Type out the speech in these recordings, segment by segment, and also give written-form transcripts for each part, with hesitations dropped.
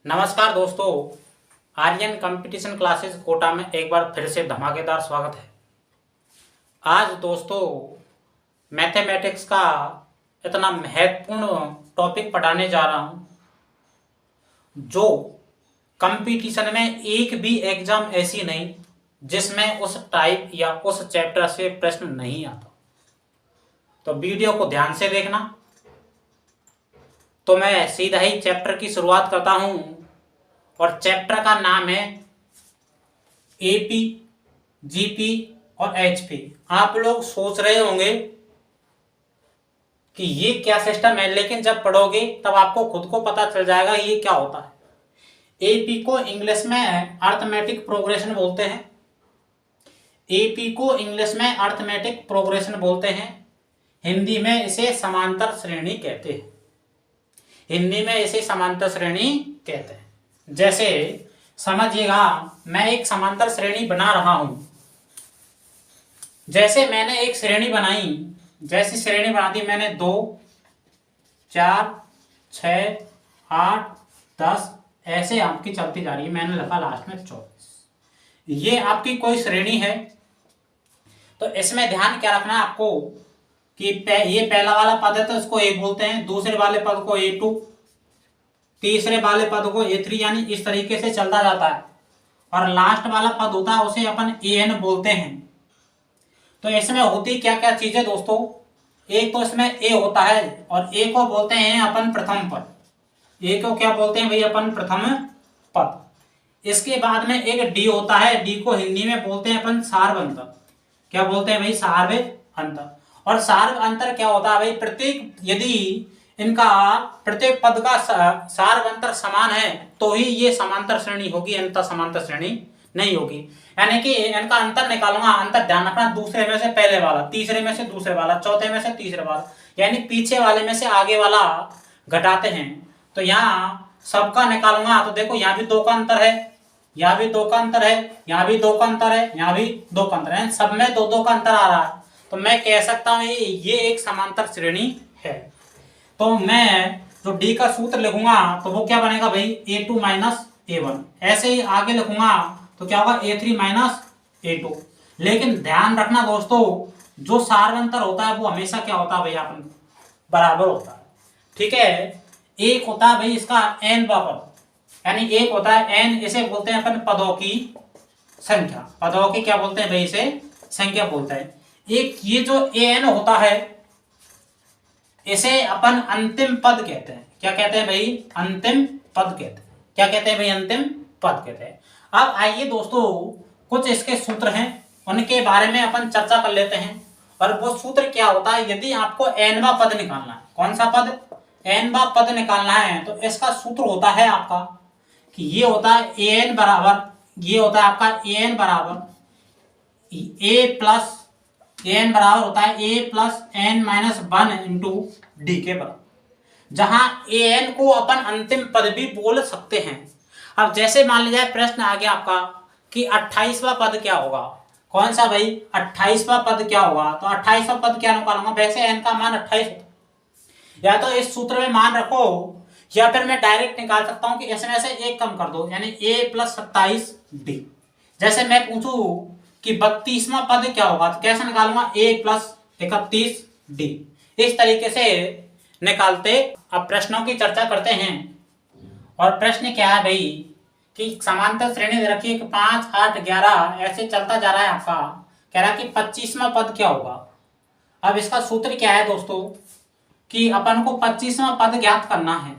नमस्कार दोस्तों, Aryan competition classes Kota में एक बार फिर से धमाकेदार स्वागत है। आज दोस्तों मैथमेटिक्स का इतना महत्वपूर्ण टॉपिक पढ़ाने जा रहा हूं जो कंपटीशन में एक भी एग्जाम ऐसी नहीं जिसमें उस टाइप या उस चैप्टर से प्रश्न नहीं आता। तो वीडियो को ध्यान से देखना। तो मैं सीधा ही चैप्टर की शुरुआत करता हूं और चैप्टर का नाम है एपी, जीपी और एचपी। आप लोग सोच रहे होंगे कि ये क्या सिस्टम है, लेकिन जब पढ़ोगे तब आपको खुद को पता चल जाएगा ये क्या होता है। एपी को इंग्लिश में अर्थमेटिक प्रोग्रेशन बोलते हैं। एपी को इंग्लिश में अर्थमेटिक प्रोग्रेशन बोलते हैं। हिंदी में इसे समांतर श्रेणी कहते हैं। हिंदी में इसे समांतर श्रेणी कहते हैं। जैसे समझिएगा, मैं एक समांतर श्रेणी बना रहा हूं। जैसे मैंने एक श्रेणी बनाई, जैसी श्रेणी बना दी मैंने 2, 4, 6, 8, 10 ऐसे आपकी चलती जा रही है। मैंने लिखा लास्ट में 24। ये आपकी कोई श्रेणी है। तो इसमें ध्यान क्या रखना है आपको कि ये पहला वाला पद है तो इसको ए बोलते हैं, दूसरे वाले पद को A2, तीसरे वाले पद को A3, यानी इस तरीके से चलता जाता है। और लास्ट वाला पद होता है उसे अपन AN बोलते हैं। तो इसमें होती क्या क्या चीजें दोस्तों, एक तो इसमें A होता है और A को बोलते हैं अपन प्रथम पद। A को क्या बोलते हैं भाई, अपन प्रथम पद। इसके बाद में एक D होता है, D को हिंदी में बोलते हैं अपन सार्व अंतर। क्या बोलते हैं भाई, सार्व अंतर। और सार्व अंतर क्या होता है भाई, प्रत्येक यदि इनका प्रत्येक पद का सार्व अंतर समान है तो ही ये समांतर श्रेणी होगी, अन्यथा समांतर श्रेणी नहीं होगी। यानी कि इनका अंतर निकालूंगा, अंतर ध्यान रखना, दूसरे में से पहले वाला, तीसरे में से दूसरे वाला, चौथे में से तीसरे वाला, यानी पीछे वाले में से आगे वाला घटाते हैं। तो यहाँ सबका निकालूंगा तो देखो यहाँ भी 2 का अंतर है, यहाँ भी 2 का अंतर है, यहाँ भी 2 का अंतर है, यहाँ भी 2 का अंतर है, सब में 2-2 का अंतर आ रहा है। तो मैं कह सकता हूं ये एक समांतर श्रेणी है। तो मैं जो D का सूत्र लिखूंगा तो वो क्या बनेगा भाई, A2 माइनस A1। ऐसे ही आगे लिखूंगा तो क्या होगा, A3 माइनस A2। लेकिन ध्यान रखना दोस्तों, जो सार्वंतर होता है वो हमेशा क्या होता है भाई, अपन बराबर होता है। ठीक है, एक होता है भाई इसका n पद, यानी एक होता है n, इसे बोलते हैं अपन पदों की संख्या। पदों की क्या बोलते हैं भाई, इसे संख्या बोलते हैं। एक ये जो an होता है इसे अपन अंतिम पद कहते हैं। क्या कहते हैं भाई, अंतिम पद कहते हैं। क्या कहते हैं भाई, अंतिम पद कहते हैं। अब आइए दोस्तों, कुछ इसके सूत्र हैं, उनके बारे में अपन चर्चा कर लेते हैं। और वो सूत्र क्या होता है, यदि आपको nवां पद निकालना है, कौन सा पद, nवां पद निकालना है, तो इसका सूत्र होता है आपका कि ये होता है an बराबर, ये होता है आपका an बराबर a प्लस an बराबर होता है a plus n minus 1 into D के बराबर, जहां an को अपन अंतिम पद भी बोल सकते हैं। अब जैसे मान लीजिए प्रश्न आ गया आपका कि 28वां पद क्या होगा, कौन सा भाई, 28वां पद क्या होगा, तो 28वां पद क्या निकालूंगा, वैसे n का मान 28 होता है। या तो इस सूत्र में मान रखो, या फिर मैं डायरेक्ट निकाल सकता हूं कि इसमें से एक कम कर दो, यानी a प्लस 27d। जैसे मैं पूछूं कि 32वां पद क्या होगा, तो कैसे निकालूंगा, a प्लस 31d। इस तरीके से निकालते। अब प्रश्नों की चर्चा करते हैं। और प्रश्न क्या है भाई कि समांतर श्रेणी दे रखी है कि 5, 8, 11 ऐसे चलता जा रहा है आपका। कह रहा है कि 25वां पद क्या होगा। अब इसका सूत्र क्या है दोस्तों कि अपन को 25वां पद ज्ञात करना है।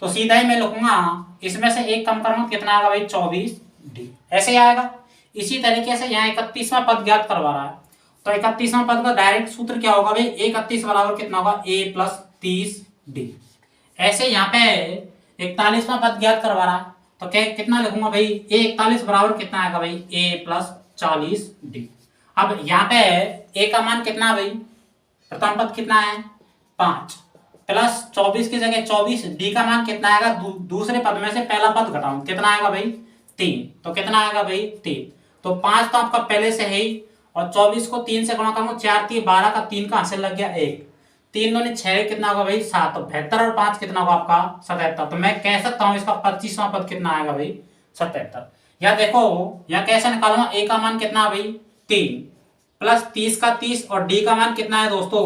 तो सीधा ही मैं लिखूंगा, इसमें से एक कम करूंगा, कितना आएगा भाई, 24d, ऐसे आएगा। इसी तरीके से यहाँ 31वां पद ज्ञात करवा रहा है, तो 31वां पद का डायरेक्ट सूत्र क्या होगा भाई, 31 बराबर कितना होगा, a प्लस 30d। ऐसे यहाँ पे 41वां पद ज्ञात करवा रहा है, तो क्या कितना लिखूंगा भाई, a 41 बराबर कितना आएगा भाई, a प्लस 40d। अब यहाँ पे a का मान कितना भाई, प्रथम पद कितना है 5, प्लस 24 की जगह 24, d का मान कितना आएगा, दूसरे पद में से पहला पद घटाऊं, कितना आएगा भाई 3, तो कितना आएगा भाई 3। तो 5 तो आपका पहले से है ही, और 24 को 3 से गुणा करूंगा, 4 3 12 का 3 कहां से लग गया 1, 3 दूनी 6 कितना होगा भाई 7, तो 72 और 5 कितना होगा आपका 77। तो मैं कह सकता हूँ इसका 25वां पद कितना आएगा भाई 77। या देखो या कैसे निकालूंगा, ए का मान कितना है भाई 3 प्लस 30 का 30 और डी का मान कितना है दोस्तों,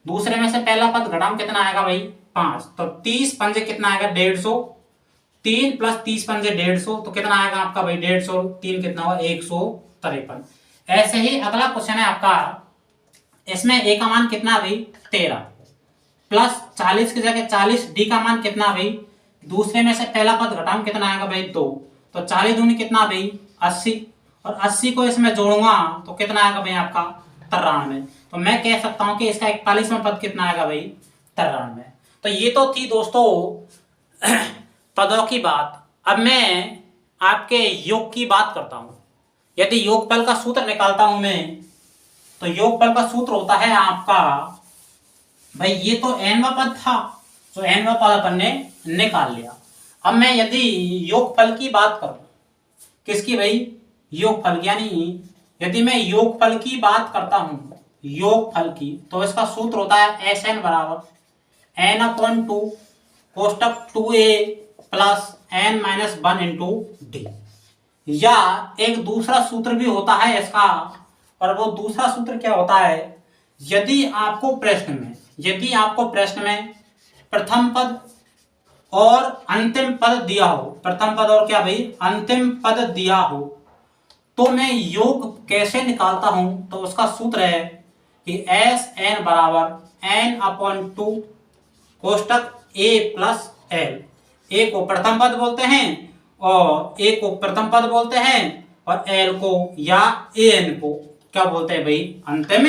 दूसरे में से पहला पद घटाऊं कितना आएगा भाई 5, तो 30 पंजे कितना आएगा 150, 3 प्लस 30 पंजे 150, तो कितना आएगा आपका भाई 150, 3 कितना होगा 153। ऐसे ही अगला क्वेश्चन है आपका, इसमें ए का मान कितना भाई 13 प्लस 40 की जगह 40, डी का मान कितना भाई, दूसरे में से पहला पद घटाऊं कितना आएगा भाई 2, तो 40 दूनी कितना भाई 80, और 80 को इसमें जोड़ूंगा तो कितना आएगा भाई आपका 93। तो मैं कह सकता हूं कि इसका 41वां पद कितना आएगा भाई 93। तो ये तो थी दोस्तों पदों की बात। अब मैं आपके योग की बात करता हूं। यदि योगफल का सूत्र निकालता हूं मैं, तो योगफल का सूत्र होता है आपका भाई, ये तो nवां पद था, तो nवां पद अपन ने निकाल लिया। अब मैं यदि योगफल की बात करूं, किसकी भाई योगफल, यानी यदि मैं योगफल की बात करता हूं योगफल की, तो इसका सूत्र होता है Sn बराबर n/2 कोष्टक 2a plus n - 1 into D. या एक दूसरा सूत्र भी होता है इसका, और वो दूसरा सूत्र क्या होता है, यदि आपको प्रश्न में प्रथम पद और अंतिम पद दिया हो, प्रथम पद और क्या भाई अंतिम पद दिया हो, तो मैं योग कैसे निकालता हूं, तो उसका सूत्र है कि Sn बराबर n/2 कोष्टक a प्लस l। ए को प्रथम पद बोलते हैं और ए को प्रथम पद बोलते हैं, और एल को या एन को क्या बोलते हैं भाई अंतिम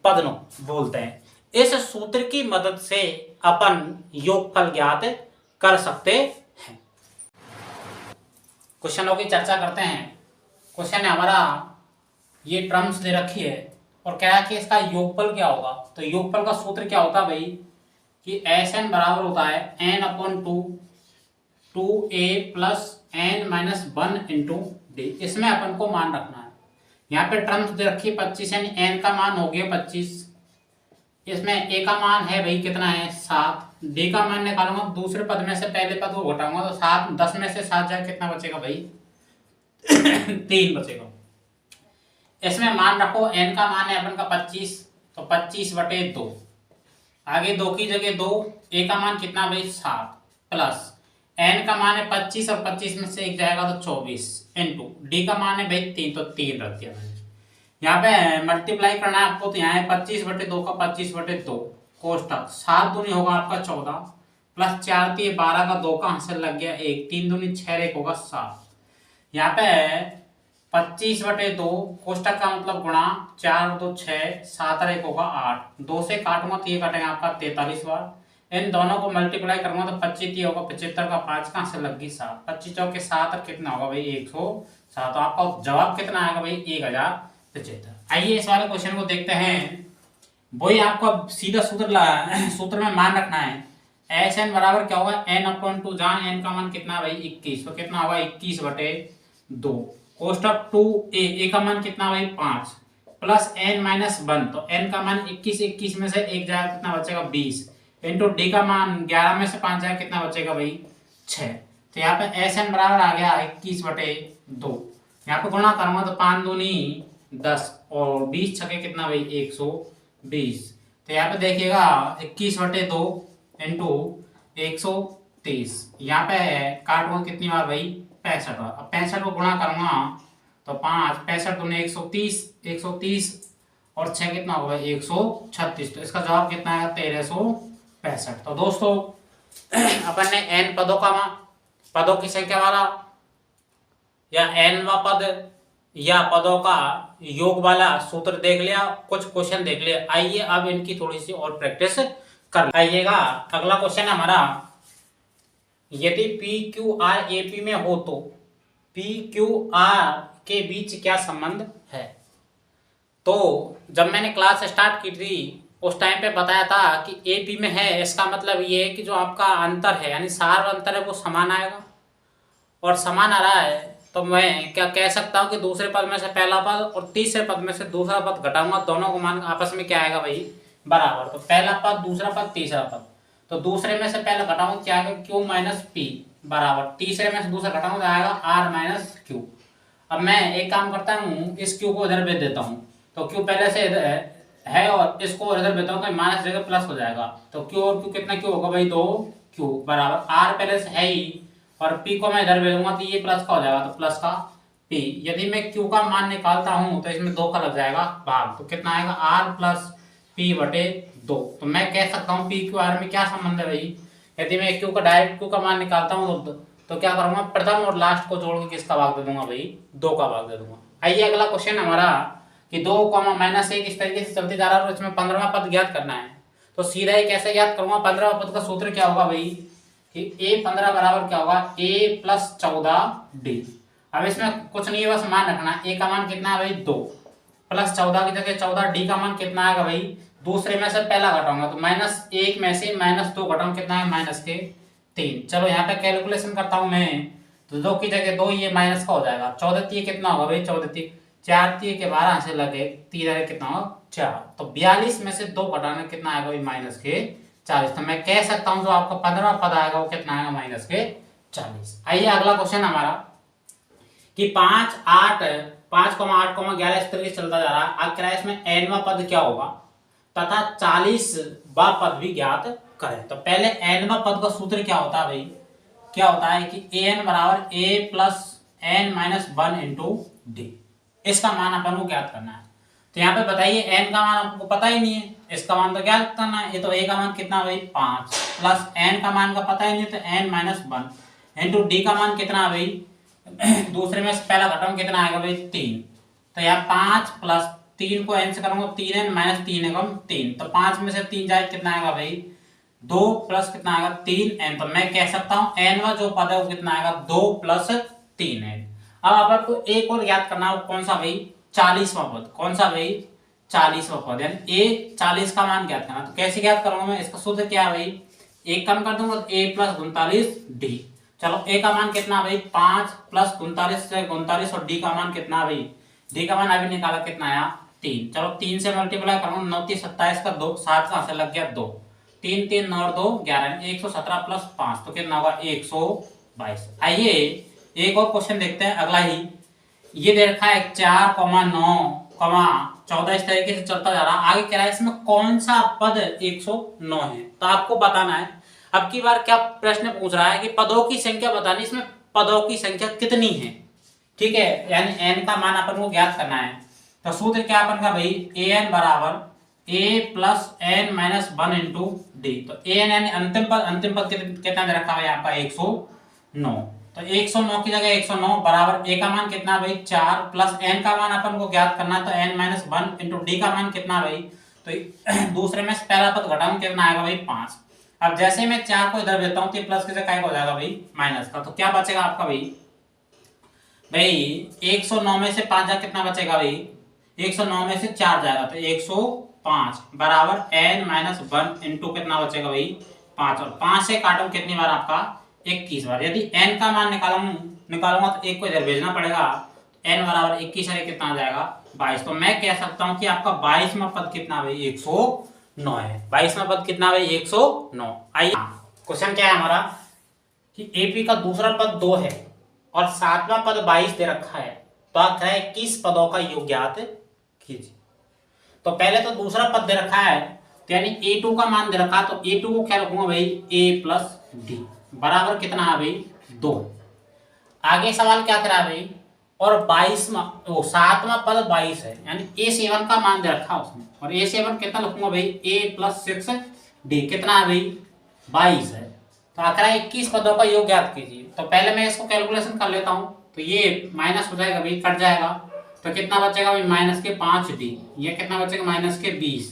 पद बोलते हैं। इस सूत्र की मदद से अपन योगफल ज्ञात कर सकते हैं। क्वेश्चनों की चर्चा करते हैं। क्वेश्चन है हमारा, ये टर्म्स दे रखी है और क्या है कि इसका योगफल क्या होगा। तो योगफल का सूत्र क्या होता है भाई कि Sn बराबर होता है n/2 2a plus n - 1 into D. इसमें अपन को मान रखना है, यहाँ पे टर्म्स दे रखी है 25, यानी n का मान हो गया 25, इसमें a का मान है भाई कितना है 7, d का मान निकालूंगा दूसरे पद में से पहले पद को घटाऊंगा, तो 7 10 में से 7 जाए कितना बचेगा भाई 3 बचेगा। इसमें मान रखो n का मान है अपन का 25, तो 25/2, आगे 2 की जगह 2, a का मान कितना भाई 7 प्लस n का मान है 25 और 25 में से एक जाएगा तो 24 इंटू डी का मान है भाई 3, तो 3 रख दिया मैंने। यहाँ पे मल्टीप्लाई करना है आपको, तो यहाँ है 25/2 का 25/2 कोष्टक 7 दूनी होगा आपका 14 प्लस 4 3 12 का 2 का हासिल लग गया 1, 3 दूनी 6 1 होगा 7। यहाँ पे 25/2 कोष्टक का मतलब गुणा 4 2 6 7 1 होगा 8, 2 से काटूंगा तो ये काटेंगे आपका 43 बार, इन दोनों को मल्टीप्लाई करूंगा तो 25 होगा 75 का 5 कहां से लग गई 7, 25 चौके 7 और कितना होगा भाई 107। तो आपका जवाब कितना आएगा भाई 1075। आइए इस वाले क्वेश्चन को देखते हैं। वही आपको अब सीधा सूत्र में मान रखना है। Sn बराबर क्या होगा n/2, जहां n का मान कितना भाई 21, तो कितना होगा 21/2 कोष्टक 2a, का मान कितना भाई 5 प्लस n - 1, तो n का मान 21 में से एक जाएगा कितना बचेगा 20 इंटू डी का मान 11 में से 5 जाए कितना बचेगा भाई 6। तो यहाँ पे Sn बराबर आ गया 21/2, यहाँ पे गुणा करूंगा तो 5 दूनी 10 और 20 छके कितना भाई 120। तो यहाँ पे देखिएगा 21/2 इंटू 130, यहाँ पे काटूंगा कितनी बार भाई 65 बार। अब 65 को गुणा करूंगा तो 5 65 दूनी 130 और 6 कितना होगा 136, तो इसका जवाब कितना आएगा 1365। तो दोस्तों अपन ने n पदों की संख्या वाला या nवां पद या पदों का योग वाला सूत्र देख लिया, कुछ क्वेश्चन देख लिया। आइए अब इनकी थोड़ी सी और प्रैक्टिस कर आइएगा। अगला क्वेश्चन है हमारा, यदि PQR AP में हो तो PQR के बीच क्या संबंध है। तो जब मैंने क्लास स्टार्ट की थी उस टाइम पे बताया था कि AP में है, इसका मतलब ये है कि जो आपका अंतर है यानी सार अंतर है वो समान आएगा, और समान आ रहा है तो मैं क्या कह सकता हूँ कि दूसरे पद में से पहला पद और तीसरे पद में से दूसरा पद घटाऊंगा, दोनों को मान आपस में क्या आएगा भाई बराबर, तो पहला पद, दूसरा पद, तीसरा पद, तो दूसरे में से पहले घटाऊं क्या आएगा, क्यू माइनस पी बराबर, तीसरे में से दूसरा घटाऊं तो आएगा आर माइनस क्यू। अब मैं एक काम करता हूँ, इस क्यू को इधर भेज देता हूँ, तो क्यू पहले से है और इसको इधर भेजता हूँ तो माइनस जगह प्लस हो जाएगा, तो क्यू और क्यू कितना क्यू होगा भाई, 2 क्यू बराबर, आर पहले से है ही और पी को मैं इधर भेजूंगा तो ये प्लस का हो जाएगा, तो प्लस का पी। यदि मैं क्यू का मान निकालता हूँ तो इसमें 2 का लग जाएगा भाग, तो कितना आएगा, आर प्लस पी बटे 2। तो मैं कह सकता हूँ पी क्यू आर में क्या संबंध है भाई, यदि मैं क्यू का डायरेक्ट क्यू का मान निकालता हूँ तो क्या करूंगा, प्रथम और लास्ट को जोड़ के किसका भाग दे दूंगा भाई, 2 का भाग दे दूंगा। आइए अगला क्वेश्चन हमारा कि 2 माइनस 1 इस तरीके से चलते जा रहा है और इसमें 15वां पद ज्ञात करना है, तो सीधा ही कैसे ज्ञात करूंगा, 15वां पद का सूत्र क्या होगा भाई कि a15 बराबर क्या होगा, a प्लस 14d। अब इसमें कुछ नहीं है, बस मान रखना, a का मान कितना है भाई 2 प्लस 14 की जगह 14, d का मान कितना आएगा भाई, दूसरे में से पहला घटाऊंगा तो -1 में से -2 घटाऊं कितना है, -3। चलो यहाँ पे कैलकुलेशन करता हूं मैं, तो 2 की जगह 2, ये माइनस का हो जाएगा, 14 तीय कितना होगा भाई, 14 तीय 4 तीय के 12 से लगे 3 कितना होगा 4, तो 42 में से 2 घटाना कितना आएगा भाई, -40। तो मैं कह सकता हूं जो आपका 15वां पद आएगा वो कितना आएगा, -40। आइए अगला क्वेश्चन हमारा कि 5, 8, 5,8,11 इस तरीके से चलता जा रहा है। अब क्या है इसमें एनवा पद क्या होगा तथा 40वां पद भी ज्ञात करें। तो पहले एनवा पद का सूत्र क्या होता है भाई, क्या होता है कि an बराबर a plus n minus 1 into D, इसका मान अपन को ज्ञात करना है। तो यहाँ पे बताइए n का मान आपको पता ही नहीं है, इसका मान तो ज्ञात करना है। ये तो a का मान कितना भाई 5 प्लस n का मान का पता ही नहीं, तो n माइनस 1 इंटू डी का मान कितना भाई, दूसरे में से पहला घटाऊं कितना आएगा भाई 3, तो यहाँ 5 प्लस 3 को n से करूंगा 3n माइनस 3 एकम 3, तो 5 में से 3 जाए कितना आएगा भाई 2 प्लस कितना आएगा 3n। तो मैं कह सकता हूँ n जो पद है वो कितना आएगा 2 प्लस 3n। अब आपको एक और याद करना है, कौन सा भाई 40वां पद, कौन सा भाई 40वां पद, यानी a 40 का मान ज्ञात करना। तो कैसे ज्ञात करूंगा मैं, इसका सूत्र क्या है भाई, एक कम कर दूंगा a प्लस 39d। चलो a का मान कितना भाई 5 प्लस 39 से 39 और d का मान कितना भाई, d का मान अभी निकाला कितना आया 3। चलो 3 से मल्टीप्लाई करूंगा 9 3 27 का 2, 7 कहां से लग गया 2, 3 3 9 2 11, 117 प्लस 5 तो कितना होगा 122। आइए एक और क्वेश्चन देखते हैं अगला ही, ये दे रखा है 4,9,14 इस तरीके से चलता जा रहा है। आगे कह रहा है इसमें कौन सा पद 109 है, तो आपको बताना है। अब की बार क्या प्रश्न पूछ रहा है कि पदों की संख्या बतानी, इसमें पदों की संख्या कितनी है, ठीक है, यानी n का मान अपन को ज्ञात करना है। तो सूत्र क्या अपन का भाई an बराबर a plus n minus 1 into D. तो an यानी अंतिम पद कितना दे रखा है आपका 109, तो 109 की जगह 109 बराबर a का मान कितना भाई 4 प्लस n का मान अपन को ज्ञात करना है, तो n माइनस 1 इंटू डी का मान कितना भाई, तो दूसरे में से पहला पद घटाऊं कितना आएगा भाई 5। अब जैसे मैं 4 को इधर देता हूं तो प्लस की जगह हो जाएगा भाई माइनस का, तो क्या बचेगा आपका भाई 109 में से 5 जा कितना बचेगा भाई, 109 में से 4 जाएगा तो 105 बराबर n माइनस 1 इंटू कितना बचेगा भाई 5, और 5 से काटूं कितनी बार आपका 21 बार। यदि n का मान निकालूंगा तो एक को इधर भेजना पड़ेगा, n बराबर 21 है कितना आ जाएगा 22। तो मैं कह सकता हूं कि आपका 22वां पद कितना भाई 109 है। 22वां पद कितना भाई 109। आइए क्वेश्चन क्या है हमारा कि एपी का दूसरा पद 2 है और 7वां पद 22 दे रखा है, तो आप कह रहे हैं 21 पदों का योग ज्ञात कीजिए। तो पहले तो दूसरा पद दे रखा है, तो यानी a2 का मान दे रखा है, तो a2 को क्या रखूंगा भाई a प्लस डी बराबर कितना है भाई 2। आगे सवाल क्या करा भाई, और 7वां पद 22 है, यानी a7 का मान दे रखा है उसमें, और a7 कितना लिखूंगा भाई a प्लस 6 डी कितना है भाई 22 है। तो आखिर 21 पदों का योग ज्ञात कीजिए। तो पहले मैं इसको कैलकुलेशन कर लेता हूं, तो ये माइनस हो जाएगा भाई, कट जाएगा, तो कितना बचेगा भाई माइनस के 5d, ये कितना बचेगा माइनस के 20।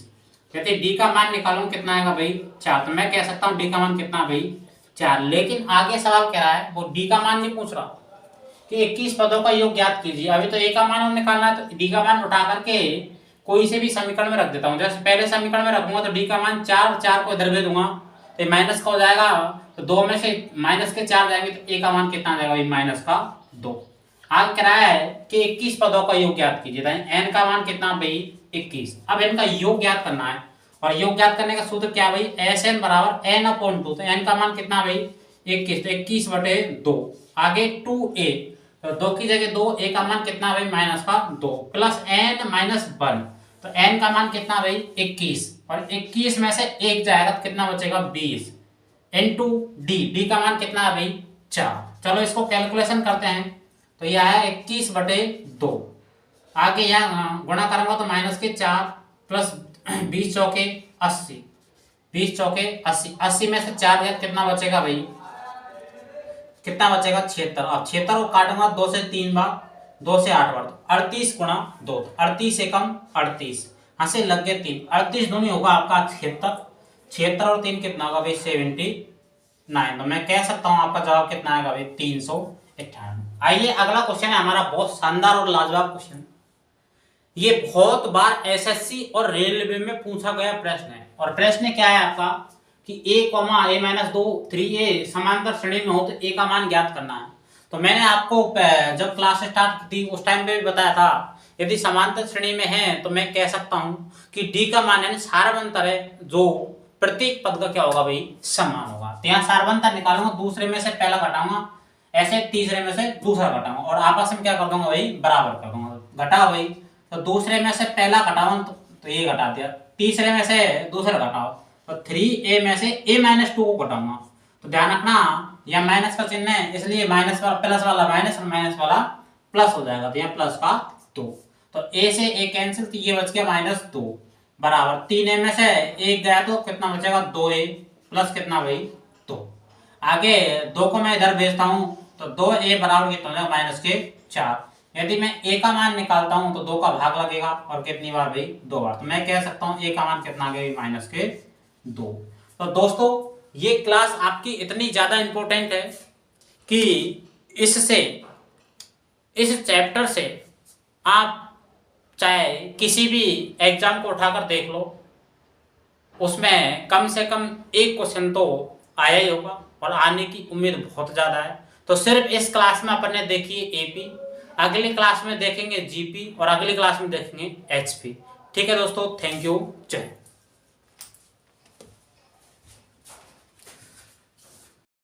कहते डी का मान निकालूं कितना आएगा भाई 4, तो मैं कह सकता हूं डी का मान कितना भाई 4। लेकिन आगे सवाल कह रहा है वो डी का मान नहीं पूछ रहा कि 21 पदों का योग ज्ञात कीजिए। अभी तो ए का मान हम निकालना है, तो डी का मान उठा करके कोई से भी समीकरण में रख देता हूँ। जैसे पहले समीकरण में रखूंगा तो डी का मान 4 को इधर भेज दूंगा तो माइनस का हो जाएगा, तो 2 में से माइनस के 4 जाएंगे तो ए का मान कितना आ जाएगा भाई माइनस का 2। आगे कह रहा है कि 21 पदों का योग ज्ञात कीजिए, एन का मान कितना भाई 21। अब इनका योग ज्ञात करना है, और योग ज्ञात करने का सूत्र क्या भाई, एस एन बराबर एन अपॉन 2। तो एन का मान कितना भाई 21, तो 21/2। आगे 2a, तो 2 की जगह 2, a का मान कितना भाई माइनस का 2 प्लस n माइनस 1, तो n का मान कितना भाई 21, और 21 में से 1 जाएगा तो कितना बचेगा 20 इंटू डी का मान कितना है भाई 4। चलो इसको कैलकुलेशन करते हैं, तो यह आया 21/2। आगे यहाँ गुणा करूंगा तो माइनस के 4 प्लस 20 चौके 80, 20 चौके 80, 80 में से 4 गया कितना बचेगा भाई, कितना बचेगा 76। अब 76 को काटूंगा 2 से 3 बार, 2 से 8 बार, तो 38 गुणा 2, 38 एकम 38, यहाँ से लग गए 3, 38 दूनी होगा आपका 76, 76 और 3 कितना होगा भाई 79। तो मैं कह सकता हूँ आपका जवाब कितना आएगा भाई 398। आइए अगला क्वेश्चन है हमारा, बहुत शानदार और लाजवाब क्वेश्चन। ये बहुत बार एसएससी और रेलवे में पूछा गया प्रश्न है, और प्रश्न क्या है आपका कि a,a-2 3a समांतर श्रेणी में हो तो a का मान ज्ञात करना है। तो मैंने आपको जब क्लास स्टार्ट की उस टाइम पे भी बताया था, यदि समांतर श्रेणी में है तो मैं कह सकता हूं कि d का मान यानी सारवंतर है, जो प्रत्येक पद का क्या होगा भाई समान होगा। तो यहाँ सारवंतर निकालूंगा, दूसरे में से पहला घटाऊंगा, ऐसे तीसरे में से दूसरा घटाऊंगा, और आपस में क्या कर दूंगा भाई बराबर कर दूंगा। घटाओ भाई, तो दूसरे में से पहला घटाओ तो ये घटा दिया, तीसरे में से दूसरा घटाओ तो 3a में से a-2 को घटाऊंगा। तो ध्यान रखना यह माइनस का चिन्ह है, इसलिए माइनस वाला प्लस वाला माइनस और माइनस वाला प्लस हो जाएगा, तो यहाँ प्लस का 2, तो a से a कैंसिल, तो ये बच गया -2 बराबर 3a में से 1 गया तो कितना बचेगा 2a प्लस कितना भाई 2। आगे 2 को मैं इधर भेजता हूँ तो 2a बराबर कितना हो जाएगा -4। यदि मैं a का मान निकालता हूं तो 2 का भाग लगेगा, और कितनी बार भाई 2 बार, तो मैं कह सकता हूं a का मान कितना आ गया -2। तो दोस्तों ये क्लास आपकी इतनी ज्यादा इंपॉर्टेंट है कि इससे, इस चैप्टर से आप चाहे किसी भी एग्जाम को उठाकर देख लो, उसमें कम से कम एक क्वेश्चन तो आया ही होगा, और आने की उम्मीद बहुत ज्यादा है। तो सिर्फ इस क्लास में अपन ने देखी एपी, अगली क्लास में देखेंगे जीपी, और अगली क्लास में देखेंगे एचपी। ठीक है दोस्तों, थैंक यू, जय।